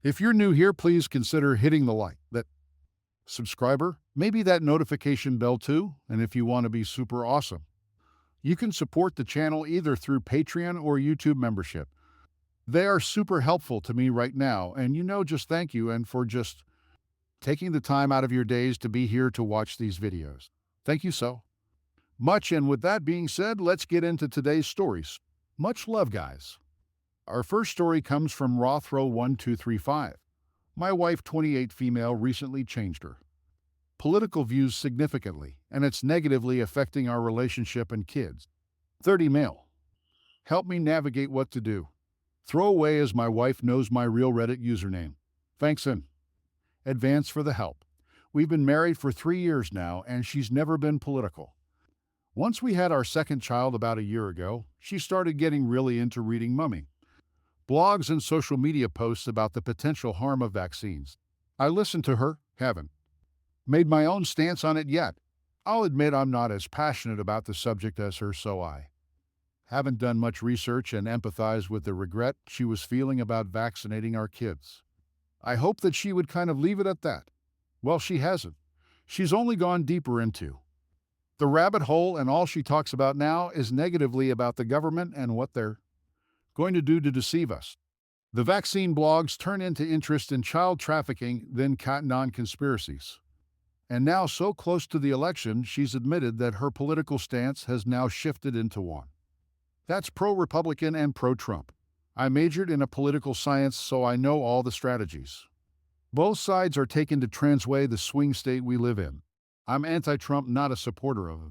If you're new here, please consider hitting the like, that subscriber, maybe that notification bell too. And if you want to be super awesome, you can support the channel either through Patreon or YouTube membership. They are super helpful to me right now, and just thank you and for just taking the time out of your days to be here to watch these videos. Thank you so much. And with that being said, let's get into today's stories. Much love, guys. Our first story comes from Rothro1235. My wife, 28 female, recently changed her political views significantly, and it's negatively affecting our relationship and kids. 30 male. Help me navigate what to do. Throw away as my wife knows my real Reddit username. Thanks in advance for the help. We've been married for 3 years now, and she's never been political. Once we had our second child about a year ago, she started getting really into reading Mummy blogs and social media posts about the potential harm of vaccines. I listened to her, haven't made my own stance on it yet. I'll admit I'm not as passionate about the subject as her, so I haven't done much research and empathize with the regret she was feeling about vaccinating our kids. I hope that she would kind of leave it at that. Well, she hasn't. She's only gone deeper into the rabbit hole, and all she talks about now is negatively about the government and what they're going to do to deceive us. The vaccine blogs turn into interest in child trafficking, then QAnon conspiracies. And now, so close to the election, she's admitted that her political stance has now shifted into one that's pro-Republican and pro-Trump. I majored in a political science, so I know all the strategies both sides are taking to transway the swing state we live in. I'm anti-Trump, not a supporter of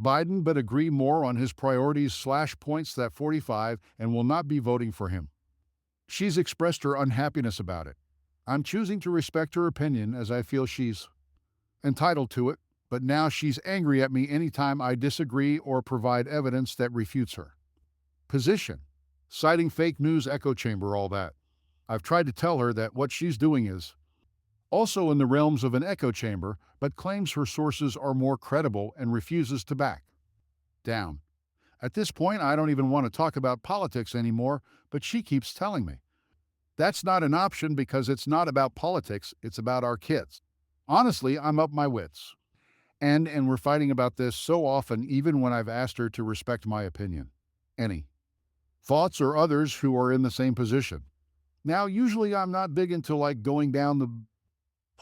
Biden, but agree more on his priorities/points that 45 and will not be voting for him. She's expressed her unhappiness about it. I'm choosing to respect her opinion as I feel she's entitled to it, but now she's angry at me anytime I disagree or provide evidence that refutes her position, citing fake news echo chamber, all that. I've tried to tell her that what she's doing is also in the realms of an echo chamber, but claims her sources are more credible and refuses to back down. At this point, I don't even want to talk about politics anymore, but she keeps telling me that's not an option because it's not about politics, it's about our kids. Honestly, I'm up my wits. And we're fighting about this so often, even when I've asked her to respect my opinion. Any thoughts or others who are in the same position? Now, usually I'm not big into going down the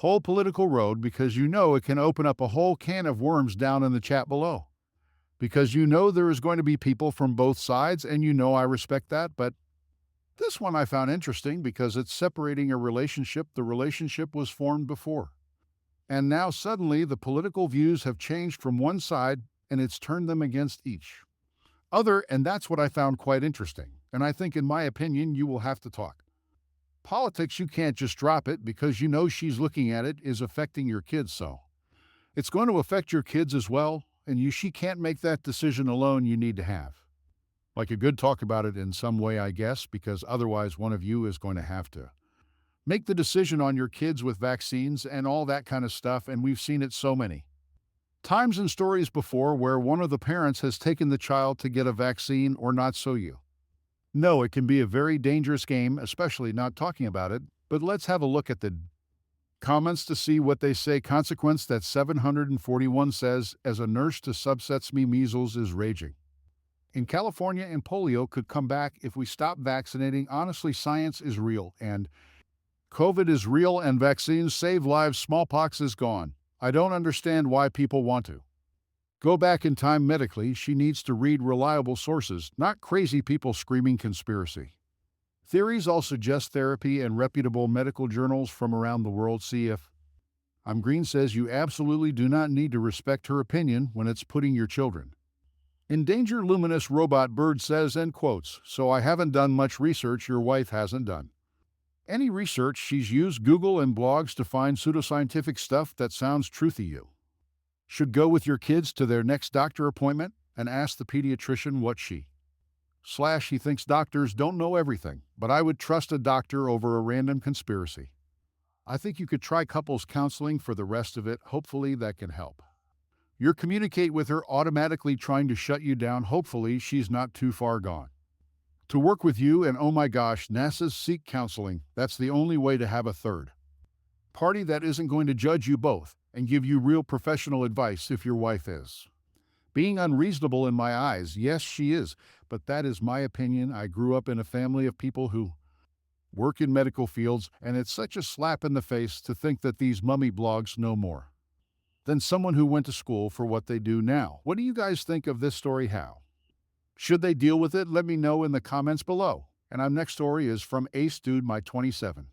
whole political road because it can open up a whole can of worms down in the chat below. Because there is going to be people from both sides, and I respect that, but this one I found interesting because it's separating a relationship. The relationship was formed before. And now suddenly the political views have changed from one side and it's turned them against each other, and that's what I found quite interesting. And I think, in my opinion, you will have to talk politics. You can't just drop it because she's looking at it is affecting your kids, so it's going to affect your kids as well, and she can't make that decision alone. You need to have a good talk about it in some way, I guess, because otherwise one of you is going to have to make the decision on your kids with vaccines and all that kind of stuff, and we've seen it so many times in stories before where one of the parents has taken the child to get a vaccine or not. So no, it can be a very dangerous game, especially not talking about it, but let's have a look at the comments to see what they say. Consequence that 741 says, as a nurse to subsets me, measles is raging in California and polio could come back if we stop vaccinating. Honestly, science is real and COVID is real and vaccines save lives. Smallpox is gone. I don't understand why people want to go back in time medically. She needs to read reliable sources, not crazy people screaming conspiracy theories. I'll suggest therapy and reputable medical journals from around the world. See if I'm Green says you absolutely do not need to respect her opinion when it's putting your children in danger. Luminous Robot Bird says, end quotes, so I haven't done much research. Your wife hasn't done any research. She's used Google and blogs to find pseudoscientific stuff that sounds truthy. You should go with your kids to their next doctor appointment and ask the pediatrician what he thinks. Doctors don't know everything, but I would trust a doctor over a random conspiracy. I think you could try couples counseling for the rest of it. Hopefully that can help. You communicate with her automatically trying to shut you down. Hopefully she's not too far gone. to work with you, and oh my gosh, NASA's Seek Counseling. That's the only way to have a third party that isn't going to judge you both and give you real professional advice if your wife is being unreasonable in my eyes. Yes, she is, but that is my opinion. I grew up in a family of people who work in medical fields, and it's such a slap in the face to think that these mummy blogs know more than someone who went to school for what they do now. What do you guys think of this story? How should they deal with it? Let me know in the comments below. And our next story is from Ace Dude My 27.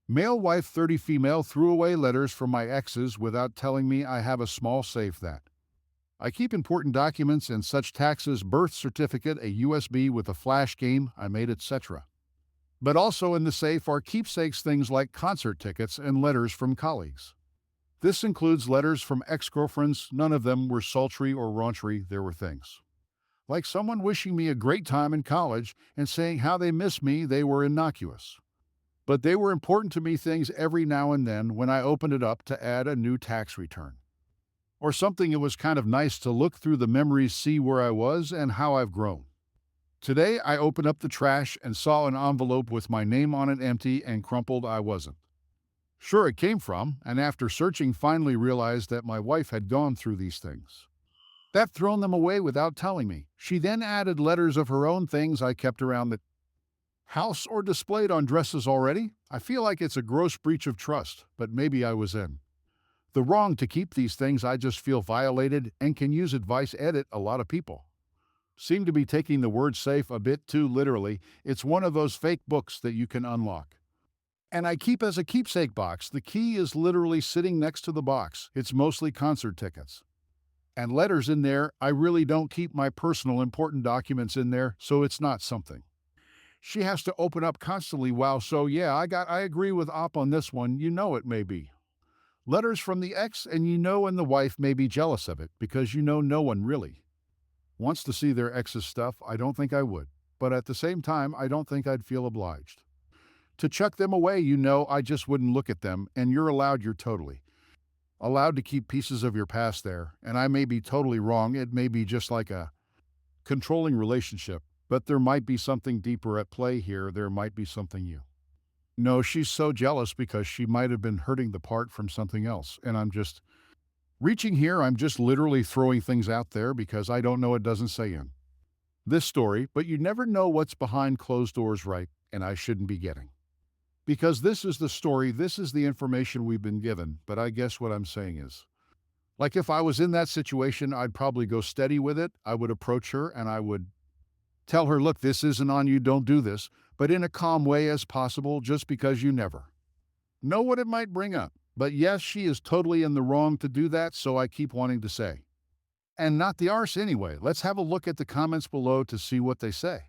Male wife 30 female threw away letters from my exes without telling me I have a small safe that I keep important documents and such taxes, birth certificate, a USB with a flash game I made, etc. But also in the safe are keepsakes, things like concert tickets and letters from colleagues. This includes letters from ex-girlfriends. None of them were sultry or raunchy. There were things like someone wishing me a great time in college and saying how they miss me. They were innocuous. But they were important to me, things every now and then when I opened it up to add a new tax return or something. It was kind of nice to look through the memories, see where I was and how I've grown. Today, I opened up the trash and saw an envelope with my name on it, empty and crumpled. I wasn't sure it came from, and after searching, finally realized that my wife had gone through these things. That thrown them away without telling me. She then added letters of her own, things I kept around the house or displayed on dresses already. I feel like it's a gross breach of trust, but maybe I was in the wrong to keep these things. I just feel violated and can use advice. Edit. A lot of people seem to be taking the word safe a bit too literally. It's one of those fake books that you can unlock and I keep as a keepsake box. The key is literally sitting next to the box. It's mostly concert tickets and letters in there. I really don't keep my personal important documents in there, so it's not something she has to open up constantly. Wow. So yeah, I agree with Op on this one. You know, it may be letters from the ex, and and the wife may be jealous of it because no one really wants to see their ex's stuff. I don't think I would, but at the same time, I don't think I'd feel obliged to chuck them away. I just wouldn't look at them, and you're totally allowed to keep pieces of your past there. And I may be totally wrong. It may be just like a controlling relationship, but there might be something deeper at play here. There might be something you no, she's so jealous because she might have been hurting the part from something else. And I'm just reaching here. I'm just literally throwing things out there because I don't know. It doesn't say in this story, but you never know what's behind closed doors, right? And I shouldn't be getting because this is the story. This is the information we've been given. But I guess what I'm saying is, like, if I was in that situation, I'd probably go steady with it. I would approach her and I would tell her, look, this isn't on you. Don't do this, but in a calm way as possible, just because you never know what it might bring up. But yes, she is totally in the wrong to do that, so I keep wanting to say. And not the arse anyway. Let's have a look at the comments below to see what they say.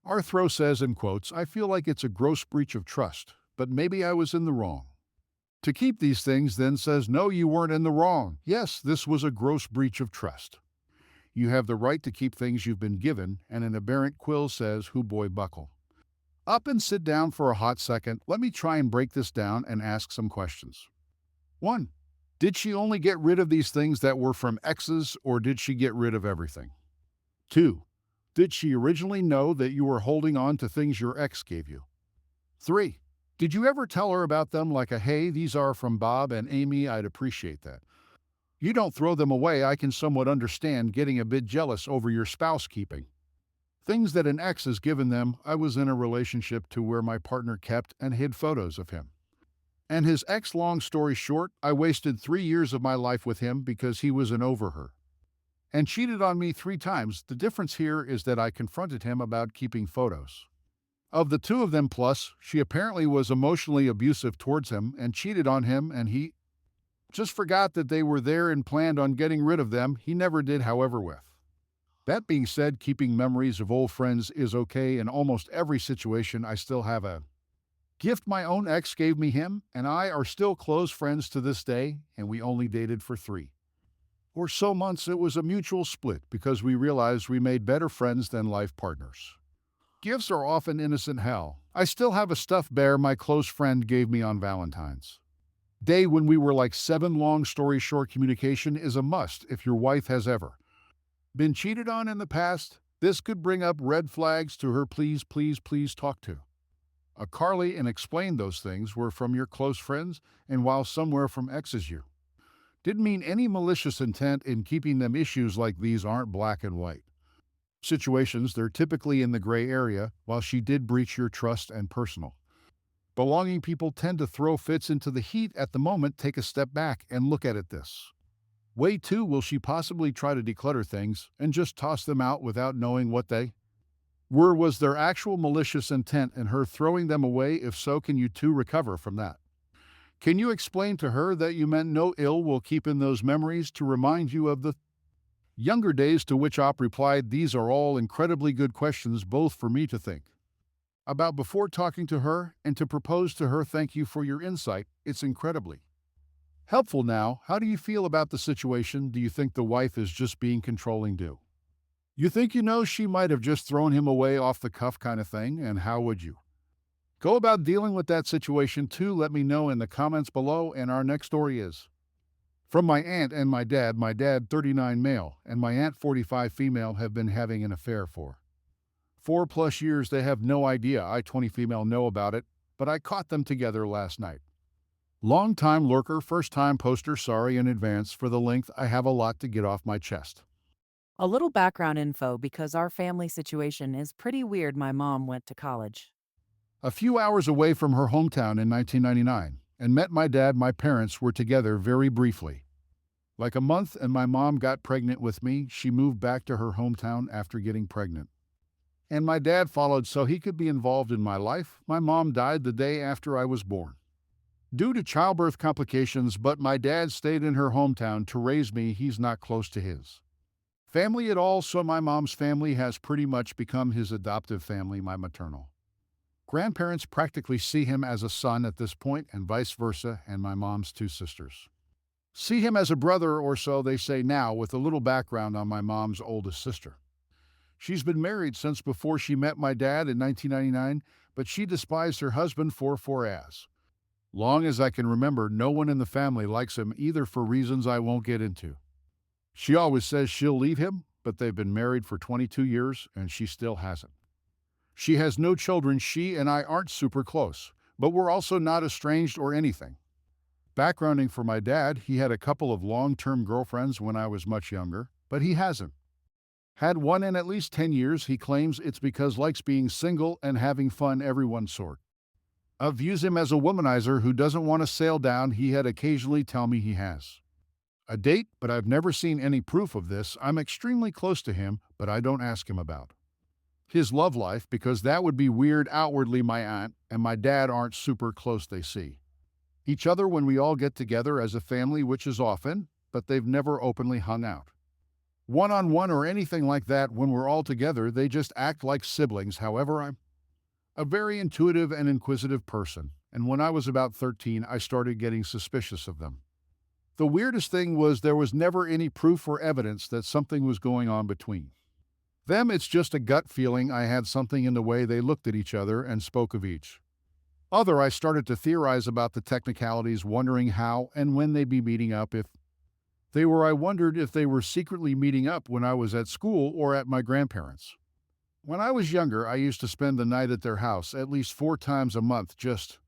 Arthro says, in quotes, I feel like it's a gross breach of trust, but maybe I was in the wrong to keep these things. Then says, no, you weren't in the wrong. Yes, this was a gross breach of trust. You have the right to keep things you've been given. And an aberrant quill says, who boy, buckle up and sit down for a hot second. Let me try and break this down and ask some questions. 1. Did she only get rid of these things that were from exes, or did she get rid of everything? 2. Did she originally know that you were holding on to things your ex gave you? 3. Did you ever tell her about them, like hey, these are from Bob and Amy, I'd appreciate that. You don't throw them away. I can somewhat understand getting a bit jealous over your spouse keeping things that an ex has given them. I was in a relationship to where my partner kept and hid photos of him and his ex. Long story short, I wasted 3 years of my life with him because he was in over her and cheated on me 3 times. The difference here is that I confronted him about keeping photos of the 2 of them, plus she apparently was emotionally abusive towards him and cheated on him, and he just forgot that they were there and planned on getting rid of them. He never did, however, with that being said, keeping memories of old friends is okay in almost every situation. I still have a gift my own ex gave me. Him and I are still close friends to this day, and we only dated for 3 or so months. It was a mutual split because we realized we made better friends than life partners. Gifts are often innocent hell. I still have a stuffed bear my close friend gave me on Valentine's Day when we were like 7. Long story short, communication is a must if your wife has ever been cheated on in the past. This could bring up red flags to her please, please, please talk to. A Carly and explain those things were from your close friends and while somewhere from exes you. Didn't mean any malicious intent in keeping them. Issues like these aren't black and white. Situations, they're typically in the gray area, while she did breach your trust and personal. Belonging people tend to throw fits into the heat at the moment. Take a step back and look at it this way too. Will she possibly try to declutter things and just toss them out without knowing what they were? Was there actual malicious intent in her throwing them away? If so, can you two recover from that? Can you explain to her that you meant no ill will keep in those memories to remind you of the younger days? To which Op replied, these are all incredibly good questions, both for me to think about before talking to her and to propose to her. Thank you for your insight. It's incredibly helpful now. How do you feel about the situation? Do you think the wife is just being controlling? Do you think she might have just thrown him away off the cuff kind of thing? And how would you go about dealing with that situation too? Let me know in the comments below. And our next story is from my aunt and my dad. My dad, 39 male, and my aunt, 45 female, have been having an affair for 4+ years. They have no idea I, 20 female, know about it, but I caught them together last night. Long time lurker, first time poster. Sorry in advance for the length. I have a lot to get off my chest. A little background info because our family situation is pretty weird. My mom went to college. A few hours away from her hometown in 1999, and met my dad. My parents were together very briefly. Like a month, and my mom got pregnant with me. She moved back to her hometown after getting pregnant. And my dad followed so he could be involved in my life. My mom died the day after I was born due to childbirth complications, but my dad stayed in her hometown to raise me. He's not close to his family at all, so my mom's family has pretty much become his adoptive family. My maternal grandparents practically see him as a son at this point, and vice versa, and my mom's two sisters see him as a brother, or so they say now. With a little background on my mom's oldest sister. She's been married since before she met my dad in 1999, but she despised her husband for as long as I can remember. No one in the family likes him either, for reasons I won't get into. She always says she'll leave him, but they've been married for 22 years and she still hasn't. She has no children. She and I aren't super close, but we're also not estranged or anything. Backgrounding for my dad, he had a couple of long-term girlfriends when I was much younger, but he hasn't had one in at least 10 years. He claims it's because likes being single and having fun. Everyone sort of views him as a womanizer who doesn't want to sail down. He had occasionally tell me he has a date, but I've never seen any proof of this. I'm extremely close to him, but I don't ask him about his love life because that would be weird. Outwardly, my aunt and my dad aren't super close. They see each other when we all get together as a family, which is often, but they've never openly hung out one-on-one or anything like that. When we're all together, they just act like siblings. However, I'm a very intuitive and inquisitive person, and when I was about 13, I started getting suspicious of them. The weirdest thing was there was never any proof or evidence that something was going on between them. It's just a gut feeling I had, something in the way they looked at each other and spoke of each other. I started to theorize about the technicalities, wondering how and when they'd be meeting up. If they were, I wondered if they were secretly meeting up when I was at school or at my grandparents'. When I was younger, I used to spend the night at their house at least 4 times a month just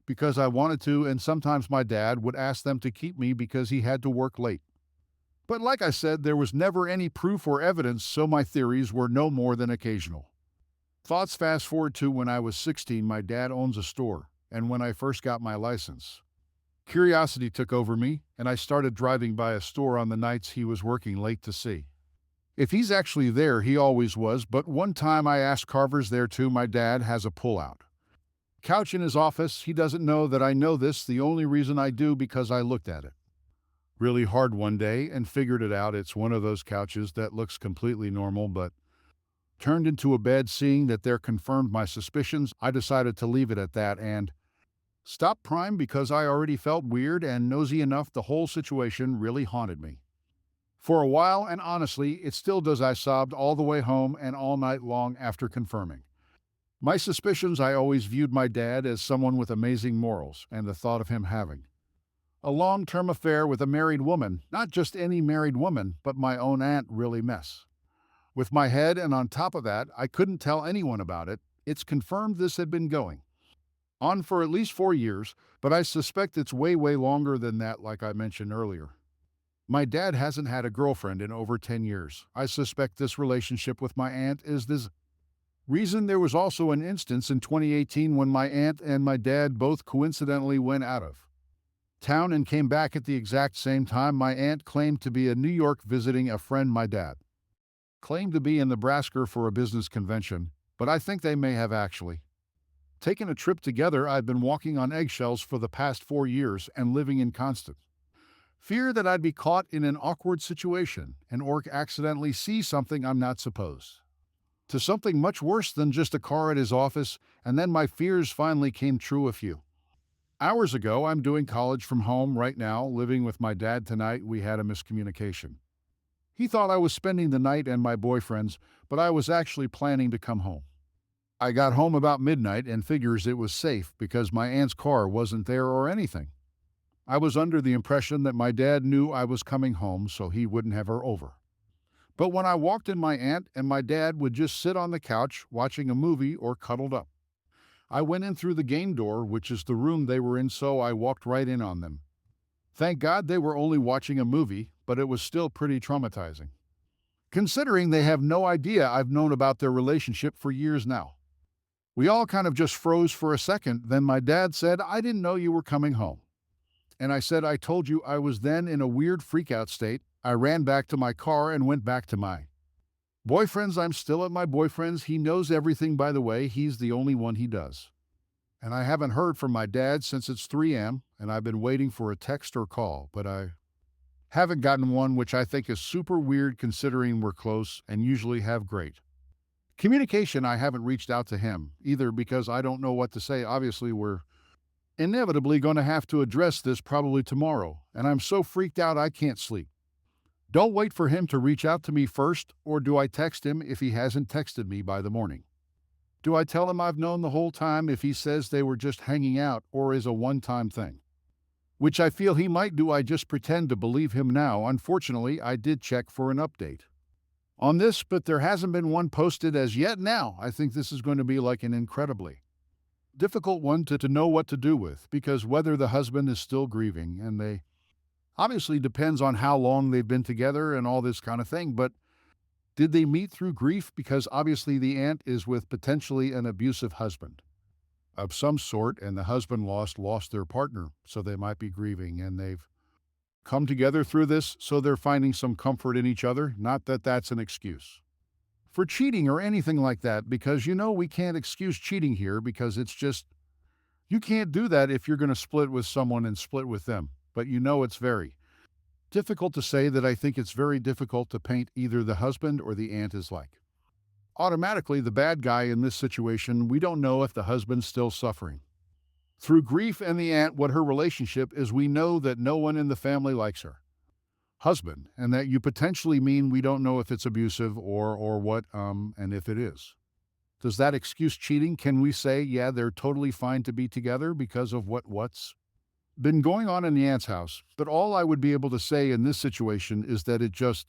because I wanted to, and sometimes my dad would ask them to keep me because he had to work late. But like I said, there was never any proof or evidence, so my theories were no more than occasional thoughts. Fast forward to when I was 16, my dad owns a store, and when I first got my license, curiosity took over me, and I started driving by a store on the nights he was working late to see if he's actually there. He always was, but one time I asked Carver's there too. My dad has a pull-out couch in his office. He doesn't know that I know this. The only reason I do because I looked at it really hard one day and figured it out. It's one of those couches that looks completely normal but turned into a bed. Seeing that there confirmed my suspicions, I decided to leave it at that and stop prying because I already felt weird and nosy enough. The whole situation really haunted me for a while, and honestly, it still does. I sobbed all the way home and all night long after confirming my suspicions. I always viewed my dad as someone with amazing morals, and the thought of him having a long-term affair with a married woman, not just any married woman, but my own aunt, really mess with my head, and on top of that, I couldn't tell anyone about it. It's confirmed this had been going on for at least 4 years, but I suspect it's way, way longer than that, like I mentioned earlier. My dad hasn't had a girlfriend in over 10 years. I suspect this relationship with my aunt is this reason. There was also an instance in 2018 when my aunt and my dad both coincidentally went out of town and came back at the exact same time. My aunt claimed to be in New York visiting a friend. My dad claimed to be in Nebraska for a business convention, but I think they may have actually taken a trip together. I've been walking on eggshells for the past 4 years and living in constant fear that I'd be caught in an awkward situation and or accidentally see something I'm not supposed to, something much worse than just a car at his office. And then my fears finally came true a few hours ago. I'm doing college from home right now, living with my dad tonight. We had a miscommunication. He thought I was spending the night and my boyfriend's, but I was actually planning to come home. I got home about midnight and figures it was safe because my aunt's car wasn't there or anything. I was under the impression that my dad knew I was coming home so he wouldn't have her over. But when I walked in, my aunt and my dad would just sit on the couch watching a movie or cuddled up. I went in through the game door, which is the room they were in, so I walked right in on them. Thank God they were only watching a movie, but it was still pretty traumatizing, considering they have no idea I've known about their relationship for years now. We all kind of just froze for a second. Then my dad said, "I didn't know you were coming home." And I said, "I told you." I was then in a weird freakout state. I ran back to my car and went back to my boyfriend's. I'm still at my boyfriend's. He knows everything, by the way. He's the only one he does. And I haven't heard from my dad since it's 3 a.m., and I've been waiting for a text or call, but I haven't gotten one, which I think is super weird considering we're close and usually have great communication. I haven't reached out to him either because I don't know what to say. Obviously, we're inevitably going to have to address this probably tomorrow, and I'm so freaked out I can't sleep. Don't wait for him to reach out to me first, or do I text him if he hasn't texted me by the morning? Do I tell him I've known the whole time if he says they were just hanging out or is a one-time thing? Which I feel he might do. I just pretend to believe him now. Unfortunately, I did check for an update on this, but there hasn't been one posted as yet. Now, I think this is going to be like an incredibly difficult one to know what to do with, because whether the husband is still grieving, and they obviously depends on how long they've been together and all this kind of thing, but did they meet through grief? Because obviously the aunt is with potentially an abusive husband of some sort, and the husband lost their partner, so they might be grieving, and they've come together through this, so they're finding some comfort in each other. Not that that's an excuse for cheating or anything like that, because we can't excuse cheating here, because it's just, you can't do that if you're going to split with someone and split with them. But it's very difficult to say that. I think it's very difficult to paint either the husband or the aunt as like automatically the bad guy in this situation. We don't know if the husband's still suffering through grief and the aunt what her relationship is. We know that no one in the family likes her husband, and that you potentially mean we don't know if it's abusive or what, and if it is, does that excuse cheating? Can we say, yeah, they're totally fine to be together because of what's been going on in the aunt's house? But all I would be able to say in this situation is that it just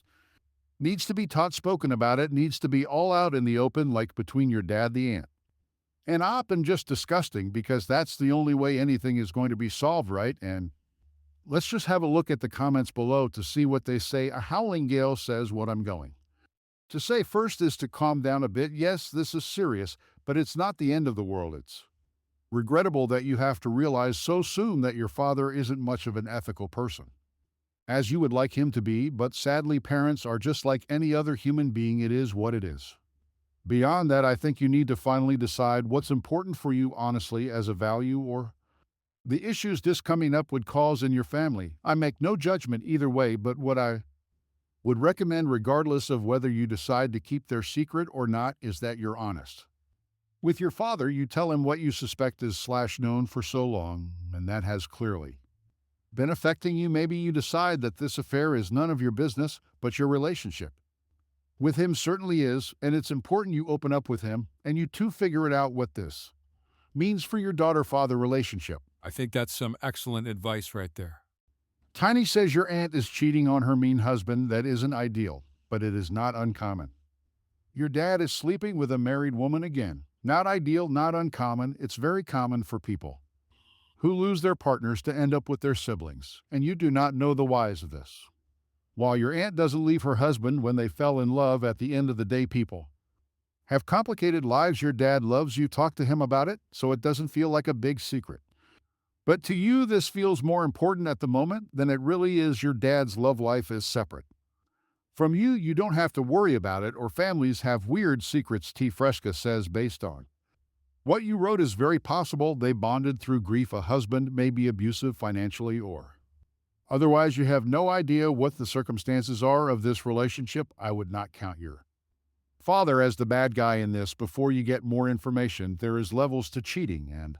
needs to be taught, spoken about. It needs to be all out in the open, like between your dad, the aunt, and op, and just disgusting, because that's the only way anything is going to be solved, right? And let's just have a look at the comments below to see what they say. A howling gale says, what I'm going to say first is to calm down a bit. Yes, this is serious, but it's not the end of the world. It's regrettable that you have to realize so soon that your father isn't much of an ethical person, as you would like him to be, but sadly, parents are just like any other human being. It is what it is. Beyond that, I think you need to finally decide what's important for you honestly as a value, or the issues this coming up would cause in your family. I make no judgment either way, but what I would recommend, regardless of whether you decide to keep their secret or not, is that you're honest with your father. You tell him what you suspect is known for so long, and that has clearly been affecting you. Maybe you decide that this affair is none of your business, but your relationship with him certainly is, and it's important you open up with him, and you two figure it out what this means for your daughter-father relationship. I think that's some excellent advice right there. Tiny says your aunt is cheating on her mean husband. That isn't ideal, but it is not uncommon. Your dad is sleeping with a married woman again. Not ideal, not uncommon. It's very common for people who lose their partners to end up with their siblings, and you do not know the whys of this. While your aunt doesn't leave her husband when they fell in love, at the end of the day, people have complicated lives. Your dad loves you. Talk to him about it so it doesn't feel like a big secret. But to you, this feels more important at the moment than it really is. Your dad's love life is separate from you. You don't have to worry about it, or families have weird secrets, T. Fresca says. Based on what you wrote, is very possible they bonded through grief. A husband may be abusive financially or otherwise. You have no idea what the circumstances are of this relationship. I would not count your father as the bad guy in this. Before you get more information, there is levels to cheating, and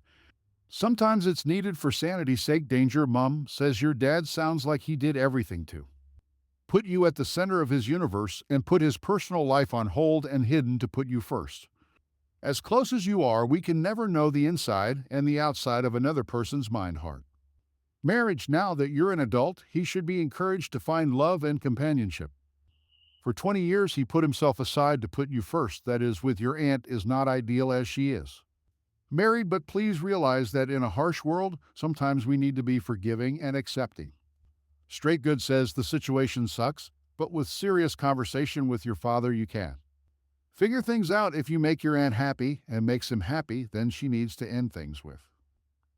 sometimes it's needed for sanity's sake. Danger. Mom says your dad sounds like he did everything to put you at the center of his universe and put his personal life on hold and hidden to put you first. As close as you are, we can never know the inside and the outside of another person's mind, heart. Marriage. Now that you're an adult, he should be encouraged to find love and companionship. For 20 years, he put himself aside to put you first. That is, with your aunt, is not ideal as she is married, but please realize that in a harsh world, sometimes we need to be forgiving and accepting. Straight Good says the situation sucks, but with serious conversation with your father, you can figure things out. If you make your aunt happy and makes him happy, then she needs to end things with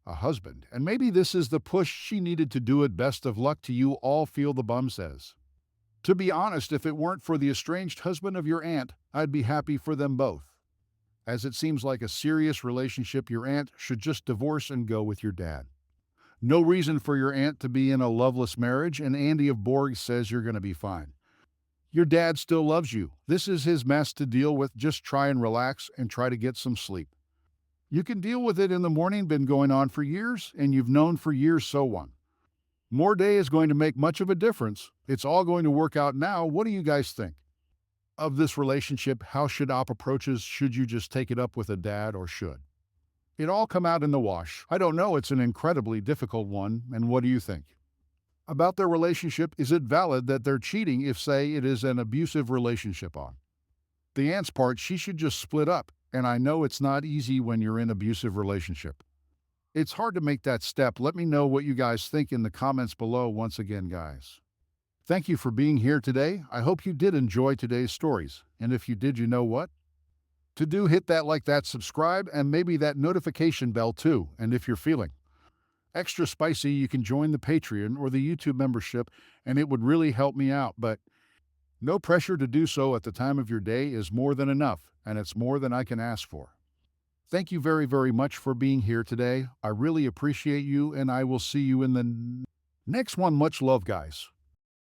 a husband. And maybe this is the push she needed to do it. Best of luck to you all, Feel the Bum says. To be honest, if it weren't for the estranged husband of your aunt, I'd be happy for them both, as it seems like a serious relationship. Your aunt should just divorce and go with your dad. No reason for your aunt to be in a loveless marriage, and Andy of Borg says you're going to be fine. Your dad still loves you. This is his mess to deal with. Just try and relax and try to get some sleep. You can deal with it in the morning. Been going on for years, and you've known for years. So one more day is going to make much of a difference. It's all going to work out now. What do you guys think of this relationship? How should Op approaches? Should you just take it up with a dad, or should it all come out in the wash? I don't know. It's an incredibly difficult one. And what do you think about their relationship? Is it valid that they're cheating if, say, it is an abusive relationship? On the aunt's part, she should just split up. And I know it's not easy when you're in an abusive relationship. It's hard to make that step. Let me know what you guys think in the comments below. Once again, guys, thank you for being here today. I hope you did enjoy today's stories. And if you did, you know what to do. Hit that like, that subscribe, and maybe that notification bell too. And if you're feeling extra spicy, you can join the Patreon or the YouTube membership, and it would really help me out. But no pressure to do so at the time of your day is more than enough, and it's more than I can ask for. Thank you very, very much for being here today. I really appreciate you, and I will see you in the next one. Much love, guys.